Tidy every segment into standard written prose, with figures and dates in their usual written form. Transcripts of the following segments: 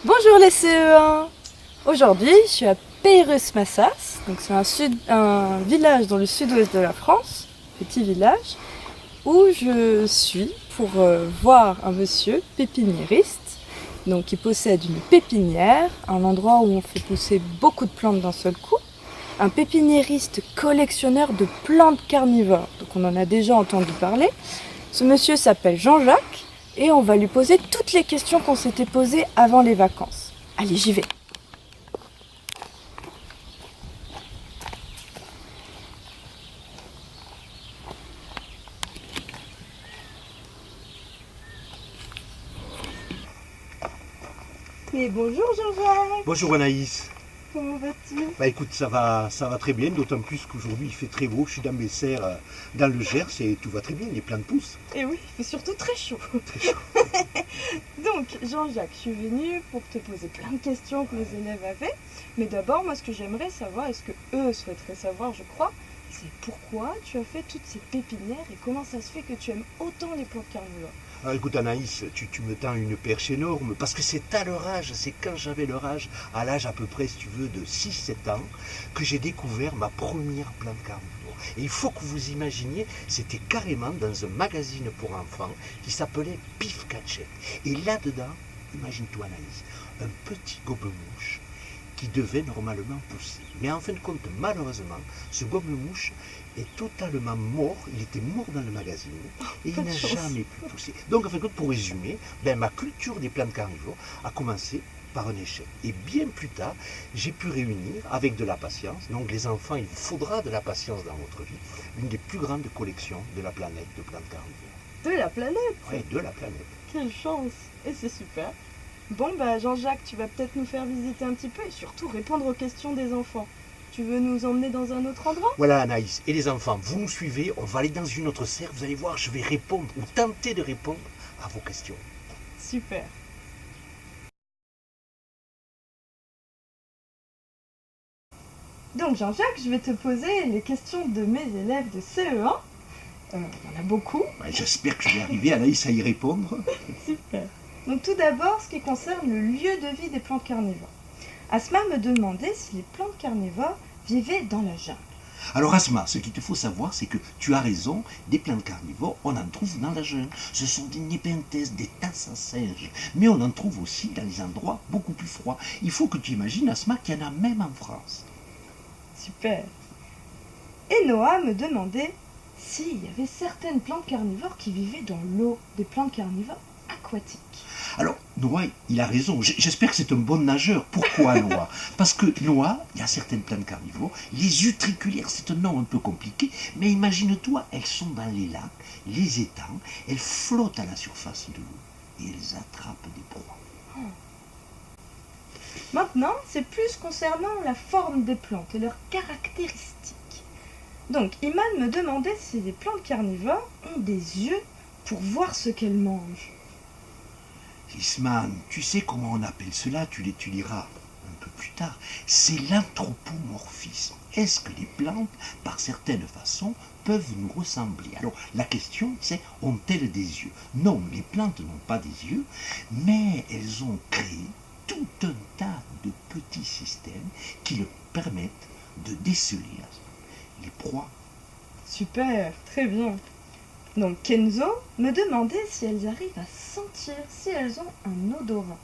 Bonjour les CE1. Aujourd'hui, je suis à Peyreuse-Massas, donc c'est un village dans le sud-ouest de la France, petit village, où je suis pour voir un monsieur pépiniériste, donc qui possède une pépinière, un endroit où on fait pousser beaucoup de plantes d'un seul coup, un pépiniériste collectionneur de plantes carnivores, donc on en a déjà entendu parler. Ce monsieur s'appelle Jean-Jacques et on va lui poser toutes les questions qu'on s'était posées avant les vacances. Allez, j'y vais. Mais bonjour Jean-Jacques, Bonjour Anaïs. comment vas-tu? Bah écoute, ça va très bien, d'autant plus qu'aujourd'hui il fait très beau. Je suis dans mes serres, dans le Gers et tout va très bien, les plantes poussent. Et oui, il fait surtout très chaud. Très chaud. Donc Jean-Jacques, je suis venue pour te poser plein de questions que les élèves avaient. Mais d'abord, moi ce que j'aimerais savoir, et ce que eux souhaiteraient savoir je crois, c'est pourquoi tu as fait toutes ces pépinières et comment ça se fait que tu aimes autant les plantes carnivores. Alors écoute Anaïs, tu me tends une perche énorme, parce que c'est à leur âge, c'est quand j'avais leur âge, à l'âge à peu près, si tu veux, de 6-7 ans, que j'ai découvert ma première plante carnivore. Et il faut que vous imaginiez, c'était carrément dans un magazine pour enfants qui s'appelait Pif Gadget. Et là-dedans, imagine-toi Anaïs, un petit gobe-mouche qui devait normalement pousser. Mais en fin de compte, malheureusement, ce gobe-mouche est totalement mort, il était mort dans le magazine et il n'a jamais pu pousser. Donc en fin de compte, pour résumer, ma culture des plantes carnivores a commencé par un échec. Et bien plus tard, j'ai pu réunir avec de la patience, donc les enfants, il vous faudra de la patience dans votre vie, une des plus grandes collections de la planète de plantes carnivores. De la planète? Oui, de la planète. Quelle chance! Et c'est super. Bon bah Jean-Jacques, tu vas peut-être nous faire visiter un petit peu et surtout répondre aux questions des enfants. Tu veux nous emmener dans un autre endroit? Voilà Anaïs, et les enfants, vous nous suivez, on va aller dans une autre serre, vous allez voir, je vais répondre ou tenter de répondre à vos questions. Super. Donc Jean-Jacques, je vais te poser les questions de mes élèves de CE1. Il y en a beaucoup. J'espère que je vais arriver Anaïs à y répondre. Super. Donc tout d'abord, ce qui concerne le lieu de vie des plantes carnivores. Asma me demandait si les plantes carnivores vivaient dans la jungle. Alors Asma, ce qu'il te faut savoir, c'est que tu as raison, des plantes carnivores, on en trouve dans la jungle. Ce sont des népenthes, des tasses à singes. Mais on en trouve aussi dans les endroits beaucoup plus froids. Il faut que tu imagines, Asma, qu'il y en a même en France. Super. Et Noah me demandait s'il y avait certaines plantes carnivores qui vivaient dans l'eau, des plantes carnivores aquatiques. Alors, Noah, il a raison. J'espère que c'est un bon nageur. Pourquoi Noah? Parce que Noah, il y a certaines plantes carnivores, les utriculaires, c'est un nom un peu compliqué, mais imagine-toi, elles sont dans les lacs, les étangs, elles flottent à la surface de l'eau et elles attrapent des proies. Maintenant, c'est plus concernant la forme des plantes et leurs caractéristiques. Donc, Iman me demandait si les plantes carnivores ont des yeux pour voir ce qu'elles mangent. Isman, tu sais comment on appelle cela, tu l'étudieras un peu plus tard. C'est l'anthropomorphisme. Est-ce que les plantes, par certaines façons, peuvent nous ressembler? Alors, la question, c'est, ont-elles des yeux? Non, les plantes n'ont pas des yeux, mais elles ont créé tout un tas de petits systèmes qui leur permettent de déceler les proies. Super, très bien. Donc Kenzo me demandait si elles arrivent à sentir, si elles ont un odorat.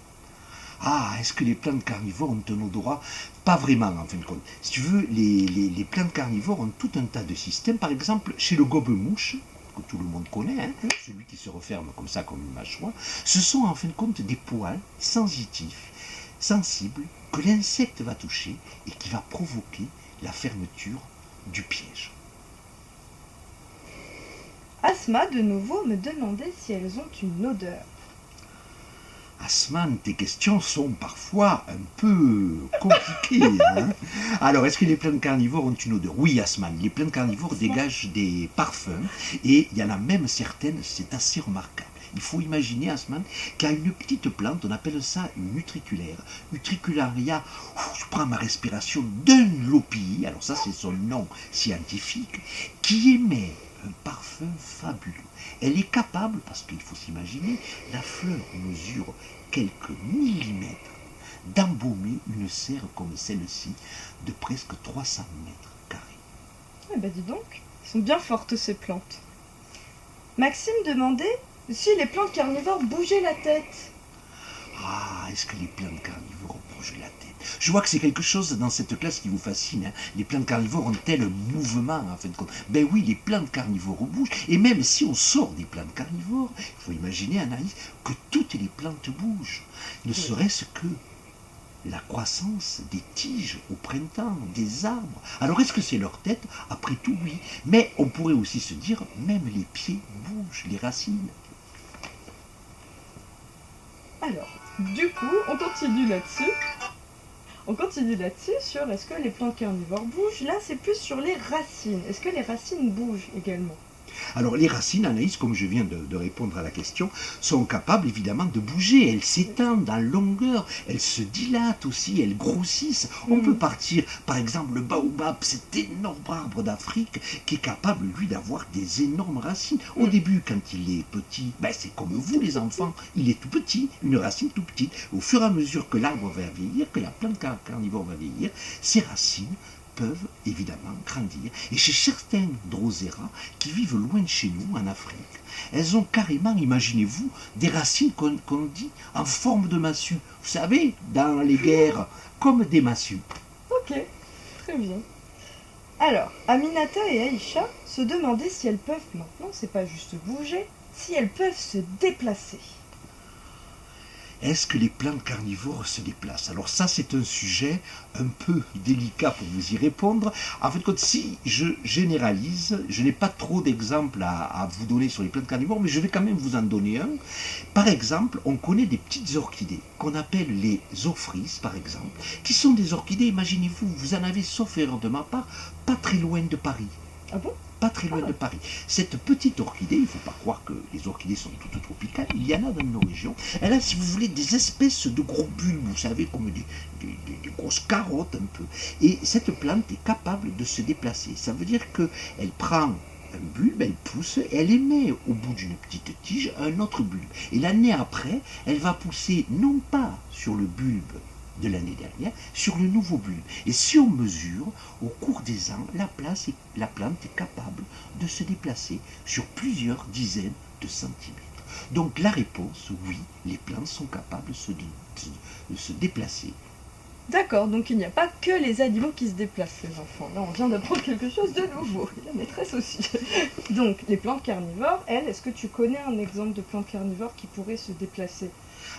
Ah, est-ce que les plantes carnivores ont un odorat? Pas vraiment, en fin de compte. Si tu veux, les plantes carnivores ont tout un tas de systèmes. Par exemple, chez le gobe-mouche, que tout le monde connaît, hein, celui qui se referme comme ça, comme une mâchoire, ce sont en fin de compte des poils sensitifs, sensibles, que l'insecte va toucher et qui va provoquer la fermeture du piège. Asma, de nouveau, me demandait si elles ont une odeur. Asman, tes questions sont parfois un peu compliquées. Hein. Alors, est-ce que les plantes carnivores ont une odeur? Oui, Asman, les plantes carnivores dégagent des parfums et il y en a même certaines, c'est assez remarquable. Il faut imaginer, Asman, qu'il y a une petite plante, on appelle ça une utriculaire. Utricularia, je prends ma respiration, Dunlopii, alors ça c'est son nom scientifique, qui émet un parfum fabuleux. Elle est capable, parce qu'il faut s'imaginer, la fleur mesure quelques millimètres d'embaumer une serre comme celle-ci de presque 300 mètres carrés. Eh ben dis donc, elles sont bien fortes ces plantes. Maxime demandait si les plantes carnivores bougeaient la tête. Ah, est-ce que les plantes carnivores bougent la tête? Je vois que c'est quelque chose dans cette classe qui vous fascine. Hein. Les plantes carnivores ont-elles un mouvement en fin de compte? Ben oui, les plantes carnivores bougent. Et même si on sort des plantes carnivores, il faut imaginer, Anaïs, que toutes les plantes bougent. Ne serait-ce que la croissance des tiges au printemps, des arbres. Alors est-ce que c'est leur tête? Après tout, oui. Mais on pourrait aussi se dire, même les pieds bougent, les racines. Alors, du coup, on continue là-dessus. On continue là-dessus sur est-ce que les plantes carnivores bougent. Là, c'est plus sur les racines. Est-ce que les racines bougent également? Alors les racines, Anaïs, comme je viens de répondre à la question, sont capables évidemment de bouger. Elles s'étendent en longueur, elles se dilatent aussi, elles grossissent. On peut partir, par exemple, le baobab, cet énorme arbre d'Afrique qui est capable, lui, d'avoir des énormes racines. Au début, quand il est petit, ben, c'est comme vous les enfants, il est tout petit, une racine tout petite. Au fur et à mesure que l'arbre va vieillir, que la plante carnivore va vieillir, ses racines peuvent évidemment grandir. Et chez certains Drosera qui vivent loin de chez nous, en Afrique, elles ont carrément, imaginez-vous, des racines qu'on dit en forme de massue. Vous savez, dans les guerres, comme des massues. Ok, très bien. Alors, Aminata et Aïcha se demandaient si elles peuvent, maintenant c'est pas juste bouger, si elles peuvent se déplacer. Est-ce que les plantes carnivores se déplacent? Alors ça, c'est un sujet un peu délicat pour vous y répondre. En fait, si je généralise, je n'ai pas trop d'exemples à vous donner sur les plantes carnivores, mais je vais quand même vous en donner un. Par exemple, on connaît des petites orchidées qu'on appelle les ophrys, par exemple, qui sont des orchidées, imaginez-vous, vous en avez, sauf erreur de ma part, pas très loin de Paris. Ah bon? Pas très loin de Paris. Cette petite orchidée, il ne faut pas croire que les orchidées sont toutes tropicales, il y en a dans nos régions. Elle a, si vous voulez, des espèces de gros bulbes, vous savez, comme des grosses carottes un peu. Et cette plante est capable de se déplacer. Ça veut dire qu'elle prend un bulbe, elle pousse, et elle émet au bout d'une petite tige un autre bulbe. Et l'année après, elle va pousser non pas sur le bulbe de l'année dernière, sur le nouveau bulbe. Et si on mesure, au cours des ans, la plante est capable de se déplacer sur plusieurs dizaines de centimètres. Donc la réponse, oui, les plantes sont capables de se déplacer. D'accord, donc il n'y a pas que les animaux qui se déplacent, les enfants. Là, on vient d'apprendre quelque chose de nouveau. Et la maîtresse aussi. Donc, les plantes carnivores, elles, est-ce que tu connais un exemple de plante carnivore qui pourrait se déplacer?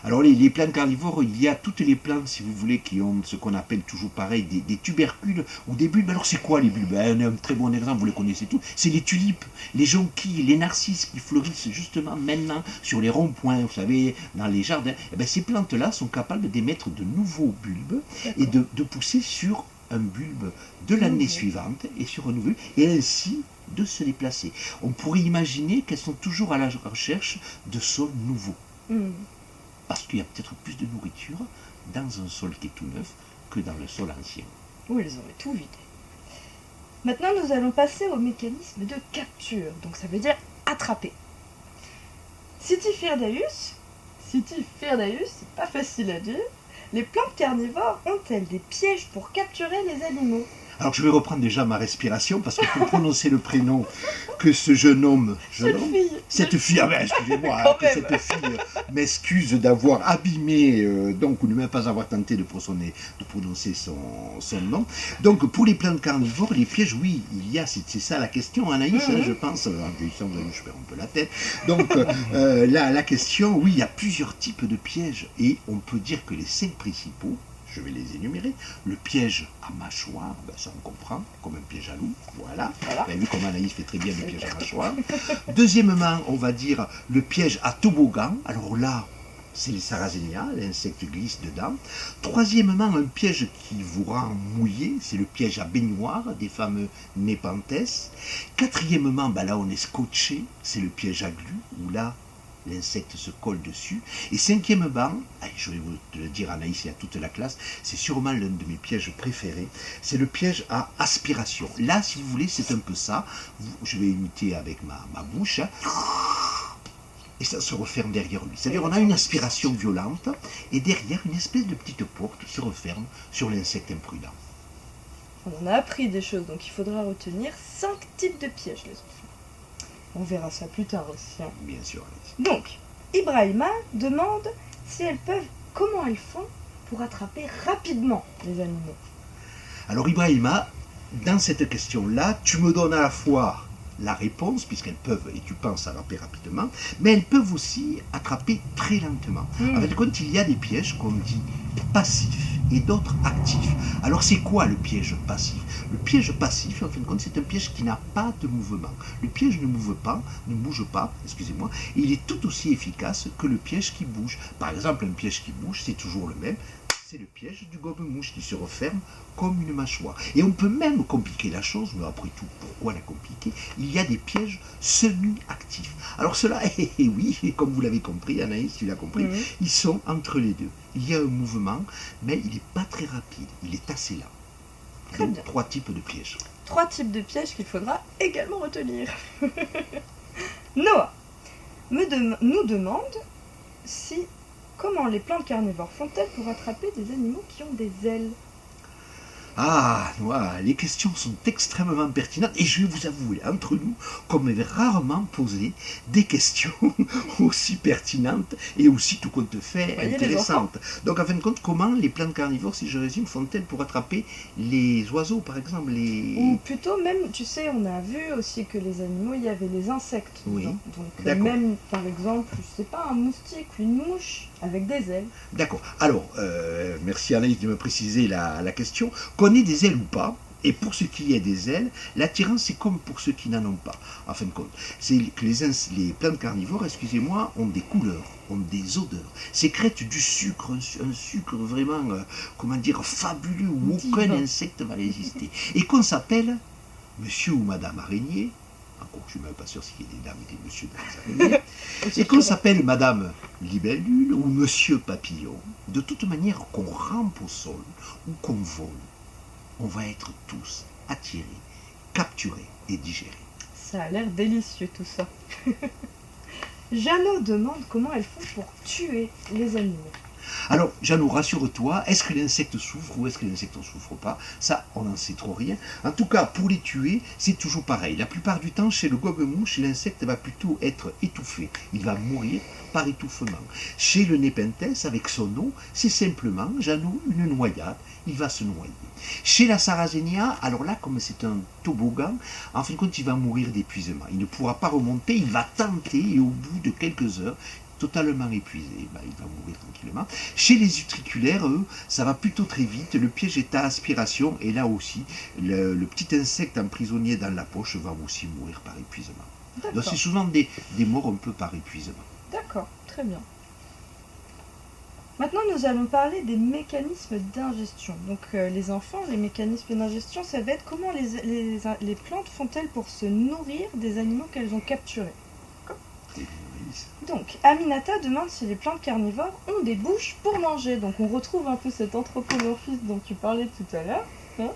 Alors les plantes carnivores, il y a toutes les plantes, si vous voulez, qui ont ce qu'on appelle toujours pareil, des tubercules ou des bulbes. Alors c'est quoi les bulbes? Un très bon exemple, vous les connaissez tous, c'est les tulipes, les jonquilles, les narcisses qui fleurissent justement maintenant sur les ronds-points, vous savez, dans les jardins. Eh bien, ces plantes-là sont capables d'émettre de nouveaux bulbes et de pousser sur un bulbe de l'année suivante et sur un nouveau, et ainsi de se déplacer. On pourrait imaginer qu'elles sont toujours à la recherche de sols nouveaux. Parce qu'il y a peut-être plus de nourriture dans un sol qui est tout neuf que dans le sol ancien. Ou ils auraient tout vidé. Maintenant, nous allons passer au mécanisme de capture. Donc ça veut dire attraper. Citifirdaeus, c'est pas facile à dire. Les plantes carnivores ont-elles des pièges pour capturer les animaux? Alors je vais reprendre déjà ma respiration parce que pour prononcer le prénom que ce jeune homme, cette fille, ah ben, excusez-moi, hein, que cette fille m'excuse d'avoir abîmé, donc ou ne même pas avoir tenté de prononcer son nom. Donc pour les plantes carnivores, les pièges, oui, il y a, c'est ça la question, Anaïs, hein, je pense, en vieillissant, je perds un peu la tête. Donc la question, oui, il y a plusieurs types de pièges et on peut dire que les 5 principaux, je vais les énumérer. Le piège à mâchoire, ben ça on comprend, comme un piège à loup, voilà. Vous avez vu comment Anaïs fait très bien le piège à mâchoire. Deuxièmement, on va dire le piège à toboggan. Alors là, c'est les sarracénias, l'insecte glisse dedans. Troisièmement, un piège qui vous rend mouillé, c'est le piège à baignoire, des fameux népenthes. Quatrièmement, ben là on est scotché, c'est le piège à glu, où là, l'insecte se colle dessus. Et cinquièmement, je vais vous le dire Anaïs et à toute la classe, c'est sûrement l'un de mes pièges préférés, c'est le piège à aspiration. Là, si vous voulez, c'est un peu ça. Je vais imiter avec ma bouche. et ça se referme derrière lui. C'est-à-dire on a une aspiration violente, et derrière, une espèce de petite porte se referme sur l'insecte imprudent. On a appris des choses, donc il faudra retenir 5 types de pièges, les enfants. On verra ça plus tard aussi. Hein. Bien sûr. Donc, Ibrahima demande si elles peuvent, comment elles font pour attraper rapidement les animaux. Alors Ibrahima, dans cette question-là, tu me donnes à la fois la réponse, puisqu'elles peuvent, et tu penses attraper rapidement, mais elles peuvent aussi attraper très lentement. En fin de compte, il y a des pièges qu'on dit passifs et d'autres actifs. Alors c'est quoi le piège passif? Le piège passif, en fin de compte, c'est un piège qui n'a pas de mouvement. Le piège ne bouge pas, excusez-moi, et il est tout aussi efficace que le piège qui bouge. Par exemple, un piège qui bouge, c'est toujours le même. C'est le piège du gobe-mouche qui se referme comme une mâchoire. Et on peut même compliquer la chose, mais après tout, pourquoi la compliquer? Il y a des pièges semi-actifs. Alors cela, oui, comme vous l'avez compris, Anaïs, tu l'as compris, ils sont entre les deux. Il y a un mouvement, mais il n'est pas très rapide, il est assez lent. Très Donc, bien. 3 types de pièges. 3 types de pièges qu'il faudra également retenir. Noah nous demande comment les plantes carnivores font-elles pour attraper des animaux qui ont des ailes? Ah, Noah, les questions sont extrêmement pertinentes et je vais vous avouer, entre nous, qu'on m'avait rarement posé des questions aussi pertinentes et aussi tout compte fait intéressantes. Donc, en fin de compte, comment les plantes carnivores, si je résume, font-elles pour attraper les oiseaux, par exemple Ou plutôt même, tu sais, on a vu aussi que les animaux, il y avait les insectes. Oui. Donc même, par exemple, je sais pas, un moustique, une mouche avec des ailes. D'accord. Alors, merci Anaïs de me préciser la question. Qu'on ait des ailes ou pas, et pour ce qui est des ailes, l'attirance c'est comme pour ceux qui n'en ont pas. En fin de compte, c'est que les plantes carnivores, excusez-moi, ont des couleurs, ont des odeurs, sécrètent du sucre, un sucre vraiment, fabuleux où aucun insecte va résister. Et qu'on s'appelle Monsieur ou Madame Araignée, encore que je ne suis même pas sûr s'il y a des dames et des messieurs dans les araignées, et qu'on s'appelle Madame Libellule ou Monsieur Papillon, de toute manière qu'on rampe au sol ou qu'on vole, on va être tous attirés, capturés et digérés. Ça a l'air délicieux tout ça. Jeannot demande comment elles font pour tuer les animaux. Alors, Jeannot, rassure-toi, est-ce que l'insecte souffre ou est-ce que l'insecte ne souffre pas? Ça, on n'en sait trop rien. En tout cas, pour les tuer, c'est toujours pareil. La plupart du temps, chez le gobe-mouche, l'insecte va plutôt être étouffé. Il va mourir par étouffement. Chez le népenthes, avec son eau, c'est simplement, Jeannot, une noyade. Il va se noyer. Chez la sarracénia, alors là, comme c'est un toboggan, en fin de compte, il va mourir d'épuisement. Il ne pourra pas remonter, il va tenter et au bout de quelques heures, totalement épuisé, il va mourir tranquillement. Chez les utriculaires, eux, ça va plutôt très vite, le piège est à aspiration, et là aussi, le petit insecte emprisonné dans la poche va aussi mourir par épuisement. Donc c'est souvent des morts un peu par épuisement. D'accord, très bien. Maintenant, nous allons parler des mécanismes d'ingestion. Donc les enfants, les mécanismes d'ingestion, ça va être comment les plantes font-elles pour se nourrir des animaux qu'elles ont capturés. Donc, Aminata demande si les plantes carnivores ont des bouches pour manger. Donc, on retrouve un peu cet anthropomorphisme dont tu parlais tout à l'heure. Hein?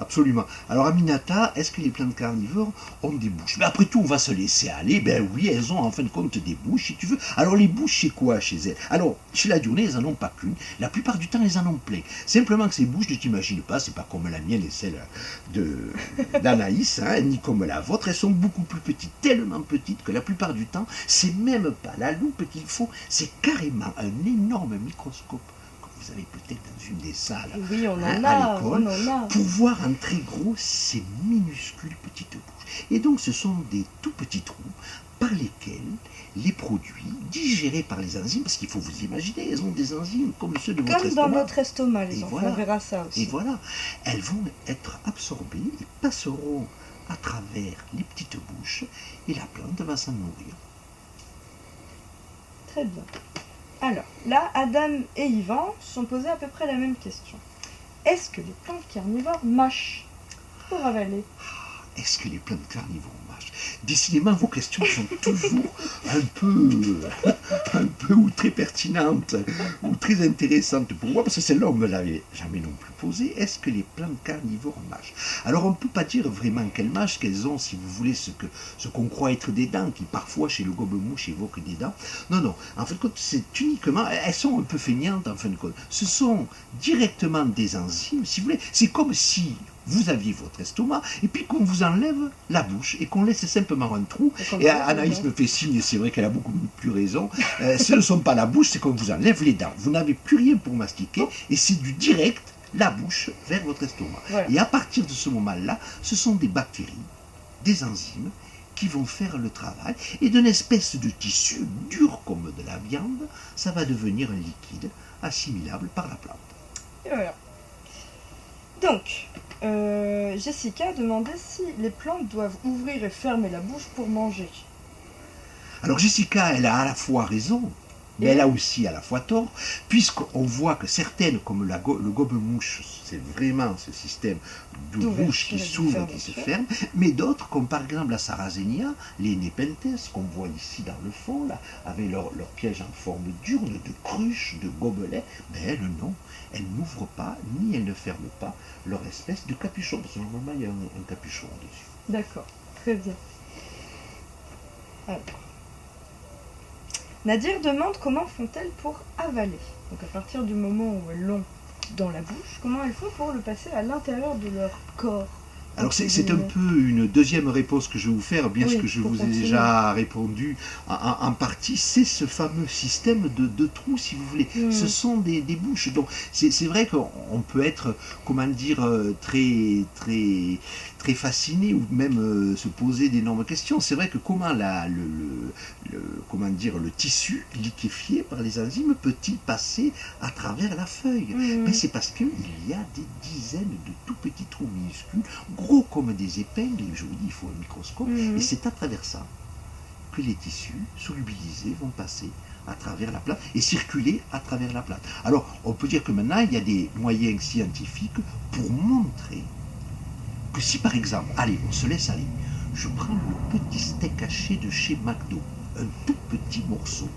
Absolument. Alors, Aminata, est-ce que les plantes carnivores ont des bouches? Mais après tout, on va se laisser aller. Ben oui, elles ont en fin de compte des bouches, si tu veux. Alors, les bouches, c'est quoi chez elles? Alors, chez la Dionée, elles n'en ont pas qu'une. La plupart du temps, elles en ont plein. Simplement que ces bouches, ne t'imagines pas, c'est pas comme la mienne et celle d'Anaïs, hein, ni comme la vôtre. Elles sont beaucoup plus petites, tellement petites que la plupart du temps, c'est même pas la loupe qu'il faut, c'est carrément un énorme microscope. Vous avez peut-être dans une des salles oui, on en à l'école, on en a. pour voir en très gros ces minuscules petites bouches. Et donc ce sont des tout petits trous par lesquels les produits digérés par les enzymes, parce qu'il faut vous imaginer, elles ont des enzymes comme ceux de votre estomac. Comme dans notre estomac, les enfants, voilà. On verra ça aussi. Et voilà, elles vont être absorbées et passeront à travers les petites bouches et la plante va s'en nourrir. Très bien. Alors, là, Adam et Yvan se sont posés à peu près la même question. Est-ce que les plantes carnivores mâchent pour avaler? Est-ce que les plantes carnivores mâchent? Décidément, vos questions sont toujours un peu ou très pertinente ou très intéressante pour moi, parce que celle-là, on ne me l'avait jamais non plus posée. Est-ce que les plantes carnivores mâchent? Alors, on ne peut pas dire vraiment qu'elles mâchent, qu'elles ont, si vous voulez, ce qu'on croit être des dents, qui parfois, chez le gobe-mouche, évoque des dents. Non, non. En fin de compte, c'est uniquement... Elles sont un peu feignantes, en fin de compte. Ce sont directement des enzymes, si vous voulez. C'est comme si vous aviez votre estomac, et puis qu'on vous enlève la bouche, et qu'on laisse simplement un trou. Et Anaïs me fait signe, c'est vrai qu'elle a beaucoup plus raison. Ce ne sont pas la bouche, c'est qu'on vous enlève les dents. Vous n'avez plus rien pour mastiquer, et c'est du direct, la bouche, vers votre estomac. Voilà. Et à partir de ce moment-là, ce sont des bactéries, des enzymes, qui vont faire le travail, et d'une espèce de tissu dur comme de la viande, ça va devenir un liquide assimilable par la plante. Et voilà. Donc, Jessica demandait si les plantes doivent ouvrir et fermer la bouche pour manger. Alors Jessica, elle a à la fois raison, mais elle a aussi à la fois tort, puisqu'on voit que certaines, comme le gobe-mouche, c'est vraiment ce système de bouche qui s'ouvre et qui se ferme, mais d'autres, comme par exemple la Sarracenia, les Nepenthes, qu'on voit ici dans le fond, là, avec leur piège en forme d'urne, de cruche, de gobelet, mais elles, non, elles n'ouvrent pas, ni elles ne ferment pas leur espèce de capuchon, parce que normalement il y a un capuchon dessus. D'accord, très bien. Alors. Nadir demande comment font-elles pour avaler. Donc à partir du moment où elles l'ont dans la bouche, comment elles font pour le passer à l'intérieur de leur corps? Alors c'est un peu une deuxième réponse que je vais vous faire, bien que je vous ai déjà répondu en partie, c'est ce fameux système de trous, si vous voulez. Ce sont des bouches. Donc c'est vrai qu'on peut être, comment dire, très fasciné ou même se poser d'énormes questions. C'est vrai que comment le tissu liquéfié par les enzymes peut-il passer à travers la feuille? Mais c'est parce qu'il y a des dizaines de tout petits trous minuscules, gros comme des épingles, et je vous dis, il faut un microscope, et c'est à travers ça que les tissus solubilisés vont passer à travers la plante et circuler à travers la plante. Alors, on peut dire que maintenant, il y a des moyens scientifiques pour montrer que si, par exemple, allez, on se laisse aller, je prends le petit steak haché de chez McDo, un tout petit morceau,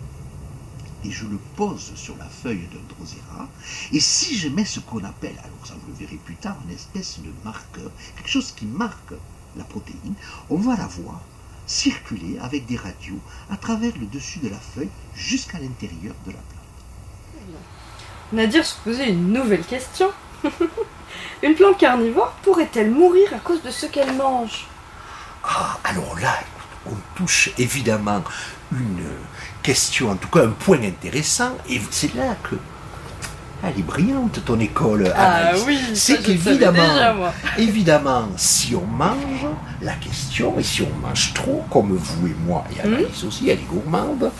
et je le pose sur la feuille d'un drosera, et si je mets ce qu'on appelle, alors ça vous le verrez plus tard, une espèce de marqueur, quelque chose qui marque la protéine, on va la voir circuler avec des radios à travers le dessus de la feuille jusqu'à l'intérieur de la plante. Nadir se posait une nouvelle question. Une plante carnivore pourrait-elle mourir à cause de ce qu'elle mange? Ah, alors là, on touche évidemment une question, en tout cas un point intéressant, et c'est là que elle est brillante ton école, Anaïs. Oui, c'est évidemment, si on mange, la question, et si on mange trop, comme vous et moi, et Anaïs aussi, elle est gourmande,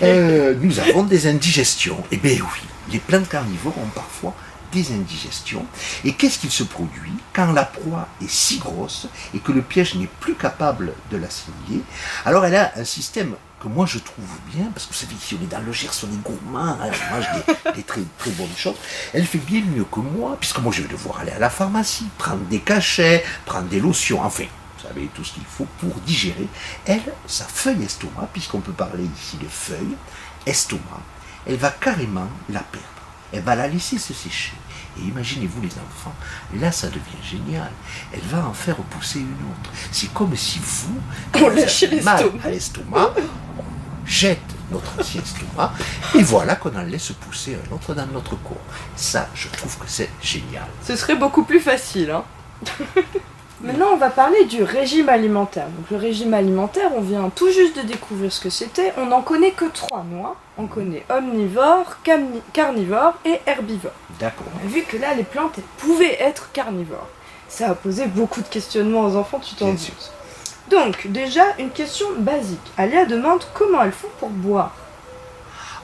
nous avons des indigestions. Eh bien oui, les plantes carnivores ont parfois des indigestions. Et qu'est-ce qu'il se produit quand la proie est si grosse et que le piège n'est plus capable de l'assimiler? Alors elle a un système que moi je trouve bien, parce que vous savez, si on est dans le Gers, on est gourmand, hein, on mange des très, très bonnes choses. Elle fait bien mieux que moi, puisque moi je vais devoir aller à la pharmacie, prendre des cachets, prendre des lotions, enfin, vous savez, tout ce qu'il faut pour digérer. Elle, sa feuille estomac, puisqu'on peut parler ici de feuille, estomac, elle va carrément la perdre. Elle va la laisser se sécher. Et imaginez-vous les enfants, là ça devient génial. Elle va en faire pousser une autre. C'est comme si vous avez mal à l'estomac, on jette notre ancien estomac, et voilà qu'on en laisse pousser un autre dans notre corps. Ça, je trouve que c'est génial. Ce serait beaucoup plus facile, hein. Maintenant, on va parler du régime alimentaire. Donc, le régime alimentaire, on vient tout juste de découvrir ce que c'était. On n'en connaît que 3 noms. On connaît omnivore, carnivore et herbivore. D'accord. On a vu que là, les plantes, elles pouvaient être carnivores. Ça a posé beaucoup de questionnements aux enfants, tu t'en doutes. Donc, déjà, une question basique. Alia demande comment elles font pour boire.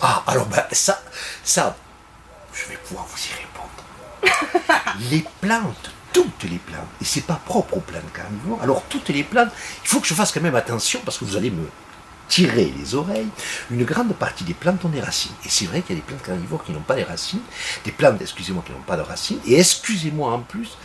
Ah, alors ça, je vais pouvoir vous y répondre. Les plantes, toutes les plantes, et c'est pas propre aux plantes carnivores, alors toutes les plantes, il faut que je fasse quand même attention, parce que vous allez me tirer les oreilles, une grande partie des plantes ont des racines. Et c'est vrai qu'il y a des plantes carnivores qui n'ont pas des racines, des plantes, excusez-moi, qui n'ont pas de racines, et excusez-moi en plus,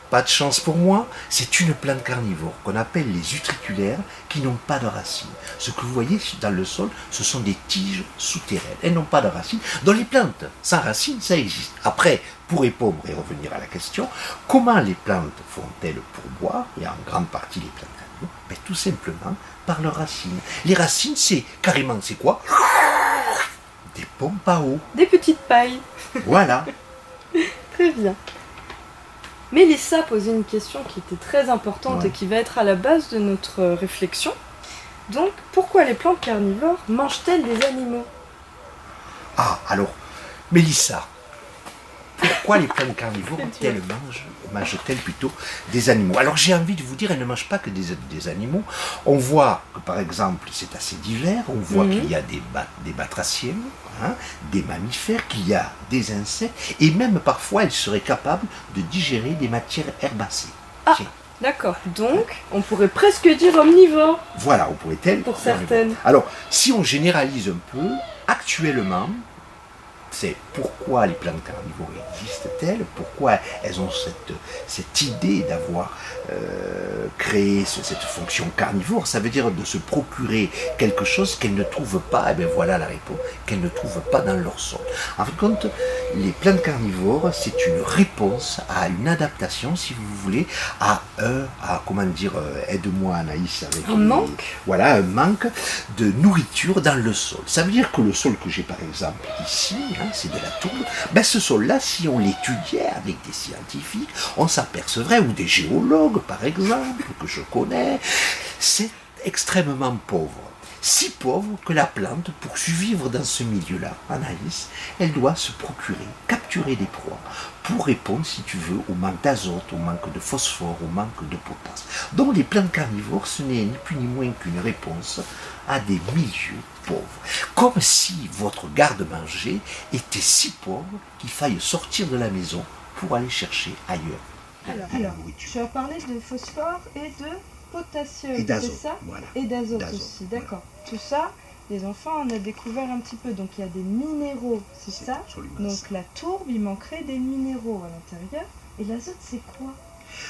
pas de chance pour moi, c'est une plante carnivore qu'on appelle les utriculaires qui n'ont pas de racines. Ce que vous voyez dans le sol, ce sont des tiges souterraines. Elles n'ont pas de racines. Dans les plantes sans racines, ça existe. Après, pour répondre et revenir à la question, comment les plantes font-elles pour boire, et en grande partie les plantes carnivores, ben, tout simplement par leurs racines. Les racines, c'est carrément, c'est quoi? Des pompes à eau. Des petites pailles. Voilà. Très bien. Mélissa posait une question qui était très importante Ouais. et qui va être à la base de notre réflexion. Donc, pourquoi les plantes carnivores mangent-elles des animaux? Ah, alors, Mélissa, pourquoi les plantes carnivores mangent-elles plutôt des animaux? Alors j'ai envie de vous dire, elles ne mangent pas que des animaux. On voit que par exemple, c'est assez divers, on voit qu'il y a des batraciens, hein, des mammifères, qu'il y a des insectes, et même parfois elles seraient capables de digérer des matières herbacées. Ah, Tiens. d'accord. Donc, on pourrait presque dire omnivore. Voilà, on pourrait-elle. Pour certaines. Alors, si on généralise un peu, actuellement, c'est pourquoi les plantes carnivores existent-elles, pourquoi elles ont cette idée d'avoir créé cette fonction carnivore, ça veut dire de se procurer quelque chose qu'elles ne trouvent pas, et bien voilà la réponse, qu'elles ne trouvent pas dans leur sol. En fin de compte, les plantes carnivores, c'est une réponse à une adaptation, si vous voulez, comment dire, aide-moi Anaïs, avec Un manque. Voilà, un manque de nourriture dans le sol. Ça veut dire que le sol que j'ai par exemple ici, hein, c'est de la tourbe, ben ce sol-là, si on l'étudiait avec des scientifiques, on s'apercevrait, ou des géologues par exemple, que je connais, c'est extrêmement pauvre. Si pauvre que la plante, pour survivre dans ce milieu-là, Anaïs, elle doit se procurer, capturer des proies, pour répondre, si tu veux, au manque d'azote, au manque de phosphore, au manque de potasse. Donc les plantes carnivores, ce n'est ni plus ni moins qu'une réponse à des milieux pauvres. Comme si votre garde-manger était si pauvre qu'il faille sortir de la maison pour aller chercher ailleurs. Alors, tu as parlé de phosphore et de potassium, Et d'azote, c'est ça? voilà. Et d'azote D'azote, aussi, d'accord. Tout ça, les enfants, on a découvert un petit peu. Donc il y a des minéraux, c'est ça? Absolument. Donc la tourbe, il manquerait des minéraux à l'intérieur. Et l'azote, c'est quoi?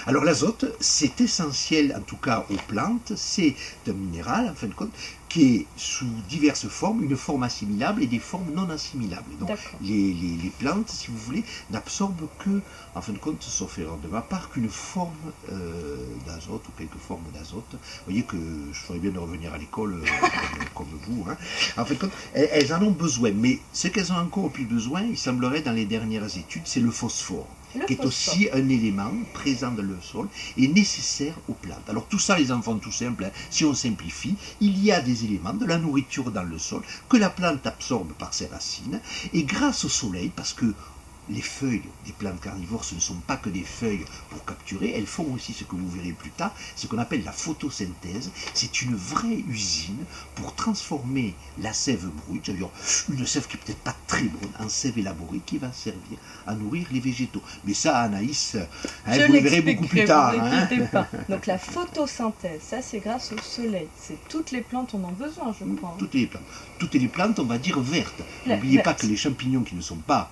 Alors l'azote, c'est essentiel, en tout cas aux plantes, c'est un minéral, en fin de compte, qui est sous diverses formes, une forme assimilable et des formes non assimilables. Donc les plantes, si vous voulez, n'absorbent que, en fin de compte, sauf erreur de ma part, qu'une forme d'azote ou quelques formes d'azote. Vous voyez que je ferais bien de revenir à l'école comme vous. Hein. En fin de compte, elles en ont besoin, mais ce qu'elles ont encore plus besoin, il semblerait dans les dernières études, c'est le phosphore. Qui est aussi un élément présent dans le sol et nécessaire aux plantes. Alors tout ça, les enfants, tout simple, hein, si on simplifie, il y a des éléments de la nourriture dans le sol que la plante absorbe par ses racines et grâce au soleil, parce que les feuilles des plantes carnivores, ce ne sont pas que des feuilles pour capturer, elles font aussi ce que vous verrez plus tard, ce qu'on appelle la photosynthèse. C'est une vraie usine pour transformer la sève brute, c'est-à-dire une sève qui n'est peut-être pas très bonne, en sève élaborée qui va servir à nourrir les végétaux. Mais ça, Anaïs, hein, vous le verrez beaucoup plus tard. Hein. Pas. Donc la photosynthèse, ça c'est grâce au soleil. C'est toutes les plantes en ont besoin, je crois. Toutes les plantes. Toutes les plantes, on va dire vertes. N'oubliez pas que les champignons qui ne sont pas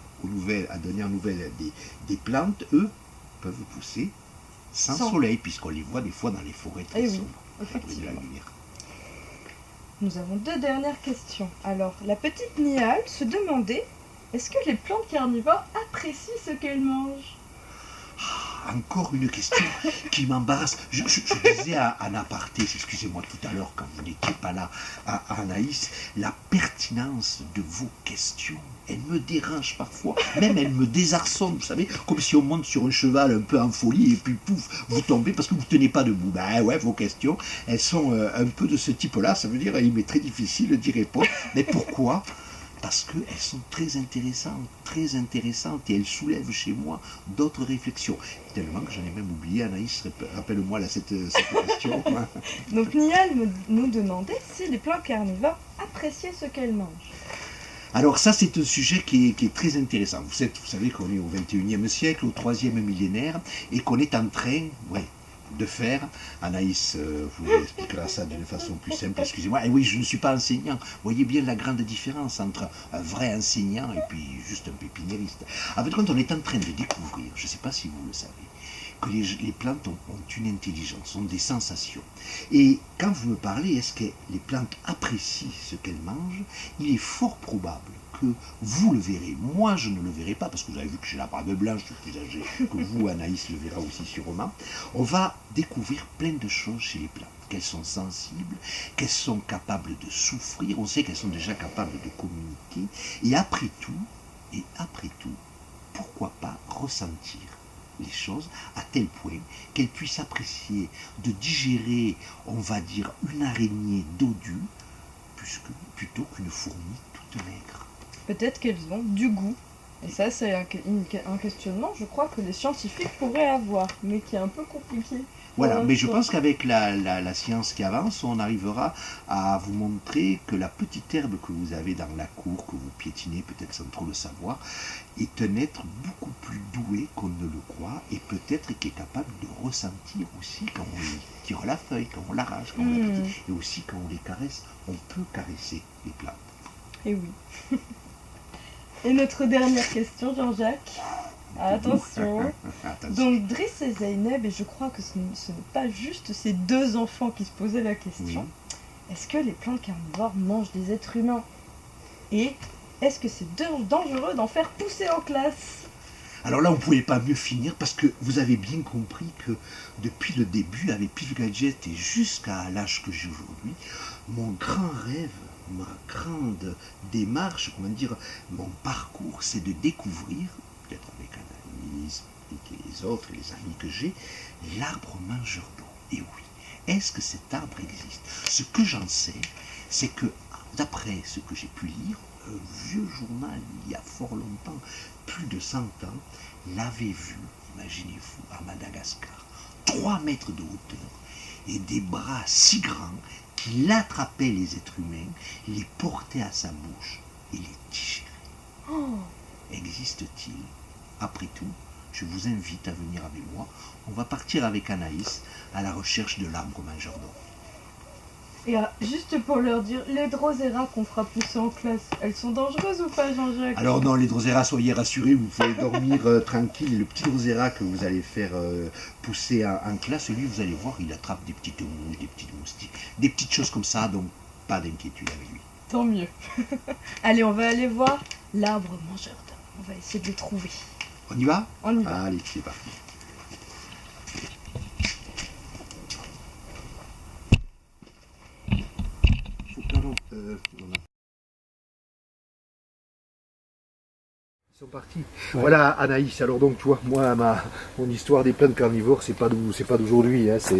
à dernière nouvelle des plantes, eux, peuvent pousser sans soleil, puisqu'on les voit des fois dans les forêts très sombres. Effectivement. Nous avons deux dernières questions. Alors, la petite Nial se demandait, est-ce que les plantes carnivores apprécient ce qu'elles mangent? Encore une question qui m'embarrasse. Je disais à aparté, excusez-moi tout à l'heure quand vous n'étiez pas là, à Anaïs, la pertinence de vos questions, elle me dérange parfois, même elle me désarçonne, vous savez, comme si on monte sur un cheval un peu en folie et puis pouf, vous tombez parce que vous ne tenez pas debout. Ben ouais, vos questions, elles sont un peu de ce type-là, ça veut dire il m'est très difficile d'y répondre. Mais pourquoi ? Parce qu'elles sont très intéressantes et elles soulèvent chez moi d'autres réflexions. Tellement que j'en ai même oublié, Anaïs, rappelle-moi là, cette question. Donc Nial nous demandait si les plantes carnivores appréciaient ce qu'elles mangent. Alors ça, c'est un sujet qui est très intéressant. Vous savez qu'on est au 21e siècle, au 3e millénaire, et qu'on est en train, de faire. Anaïs vous expliquera ça d'une façon plus simple, excusez-moi. Et oui, je ne suis pas enseignant. Vous voyez bien la grande différence entre un vrai enseignant et puis juste un pépiniériste. En fait, quand on est en train de découvrir, je ne sais pas si vous le savez, que les plantes ont une intelligence, ont des sensations. Et quand vous me parlez, est-ce que les plantes apprécient ce qu'elles mangent? Il est fort probable que vous le verrez. Moi, je ne le verrai pas, parce que vous avez vu que j'ai la barbe blanche, je suis plus âgé que vous, Anaïs le verra aussi sûrement. On va découvrir plein de choses chez les plantes, qu'elles sont sensibles, qu'elles sont capables de souffrir, on sait qu'elles sont déjà capables de communiquer, et après tout, pourquoi pas ressentir les choses à tel point qu'elles puissent apprécier de digérer, on va dire, une araignée dodue, plutôt qu'une fourmi toute maigre. Peut-être qu'elles ont du goût. Et ça, c'est un questionnement, je crois, que les scientifiques pourraient avoir, mais qui est un peu compliqué. Voilà, mais je pense qu'avec la science qui avance, on arrivera à vous montrer que la petite herbe que vous avez dans la cour, que vous piétinez peut-être sans trop le savoir, est un être beaucoup plus doué qu'on ne le croit, et peut-être qui est capable de ressentir aussi quand on tire la feuille, quand on l'arrache, quand on la piétine, et aussi quand on les caresse, on peut caresser les plantes. Et oui. Et notre dernière question, Jean-Jacques. Attention. Donc Driss et Zeynep, et je crois que ce n'est pas juste ces deux enfants qui se posaient la question. Oui. Est-ce que les plantes carnivores mangent des êtres humains? Et est-ce que c'est dangereux d'en faire pousser en classe? Alors là, on ne pouvait pas mieux finir, parce que vous avez bien compris que depuis le début, avec Pif Gadget et jusqu'à l'âge que j'ai aujourd'hui, mon grand rêve, ma grande démarche, comment dire, mon parcours, c'est de découvrir, peut-être avec Anaïs et les autres, les amis que j'ai, l'arbre mangeur d'eau. Et oui, est-ce que cet arbre existe? Ce que j'en sais, c'est que, d'après ce que j'ai pu lire, un vieux journal, il y a fort longtemps, plus de 100 ans, l'avait vu, imaginez-vous, à Madagascar, 3 mètres de hauteur, et des bras si grands qu'il attrapait les êtres humains, les portait à sa bouche et les digérait. Oh. Existe-t-il? Après tout, je vous invite à venir avec moi. On va partir avec Anaïs à la recherche de l'arbre mangeur d'eau. Et juste pour leur dire, les drosera qu'on fera pousser en classe, elles sont dangereuses ou pas, Jean-Jacques? Alors non, les drosera, soyez rassurés, vous pouvez dormir tranquille. Et le petit drosera que vous allez faire pousser en classe, lui, vous allez voir, il attrape des petites mouches, des petites moustiques, des petites choses comme ça, donc pas d'inquiétude avec lui. Tant mieux. Allez, on va aller voir l'arbre mangeur d'eau. On va essayer de le trouver. On y va? On y va. Allez, c'est parti. Ils sont partis. Ouais. Voilà Anaïs, alors donc tu vois, moi mon histoire des plantes carnivores, c'est pas d'aujourd'hui, hein, c'est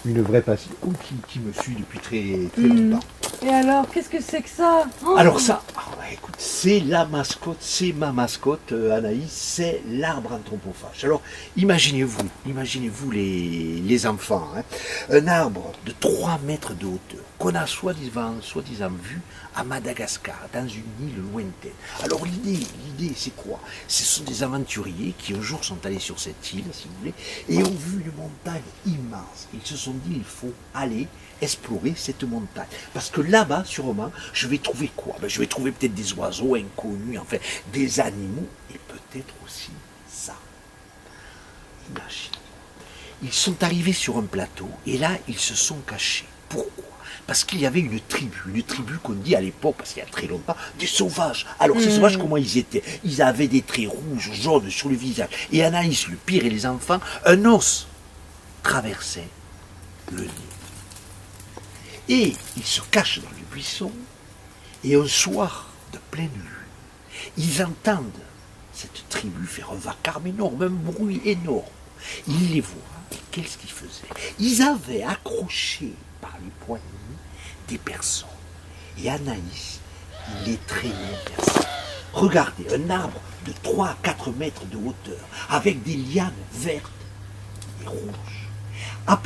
une vraie passion qui me suit depuis très longtemps. Et alors, qu'est-ce que c'est que ça? Alors ça, écoute, c'est la mascotte, c'est ma mascotte, Anaïs, c'est l'arbre anthropophage. Alors imaginez-vous les enfants, hein, un arbre de 3 mètres de hauteur, qu'on a soi-disant vu à Madagascar, dans une île lointaine. Alors l'idée c'est quoi? Ce sont des aventuriers qui un jour sont allés sur cette île, si vous voulez, et ont vu une montagne immense. Ils se sont dit, il faut aller explorer cette montagne. Parce que là-bas, sûrement, je vais trouver quoi? Je vais trouver peut-être des oiseaux inconnus, enfin, des animaux, et peut-être aussi ça. Imaginez. Ils sont arrivés sur un plateau, et là, ils se sont cachés. Pourquoi? Parce qu'il y avait une tribu qu'on dit à l'époque, parce qu'il y a très longtemps, des sauvages. Alors ces sauvages, comment ils étaient? Ils avaient des traits rouges, jaunes sur le visage. Et Anaïs, le pire et les enfants, un os traversait le nez. Et ils se cachent dans le buisson, et un soir de pleine lune, ils entendent cette tribu faire un vacarme énorme, un bruit énorme. Ils les voient, et qu'est-ce qu'ils faisaient? Ils avaient accroché par les poignets des personnes. Et Anaïs, il les traînait vers ça. Regardez, un arbre de 3 à 4 mètres de hauteur, avec des lianes vertes et rouges. À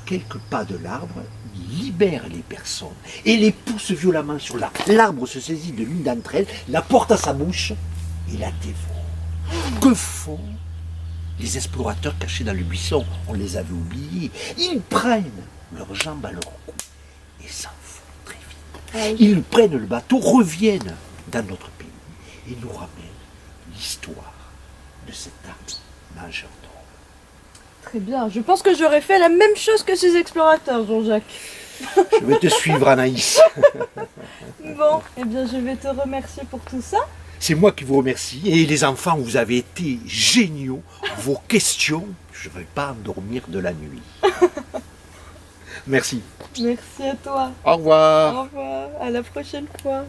quelques pas de l'arbre, il libère les personnes et les pousse violemment sur l'arbre. L'arbre se saisit de l'une d'entre elles, la porte à sa bouche et la dévore. Que font les explorateurs cachés dans le buisson? On les avait oubliés. Ils prennent leurs jambes à leur cou et s'en vont très vite. Ils prennent le bateau, reviennent dans notre pays et nous ramènent l'histoire de cet arbre mangeur d'eau. Très bien. Je pense que j'aurais fait la même chose que ces explorateurs, Jean-Jacques. Je vais te suivre, Anaïs. Bon, eh bien, je vais te remercier pour tout ça. C'est moi qui vous remercie. Et les enfants, vous avez été géniaux. Vos questions, je ne vais pas dormir de la nuit. Merci. Merci à toi. Au revoir. Au revoir. À la prochaine fois.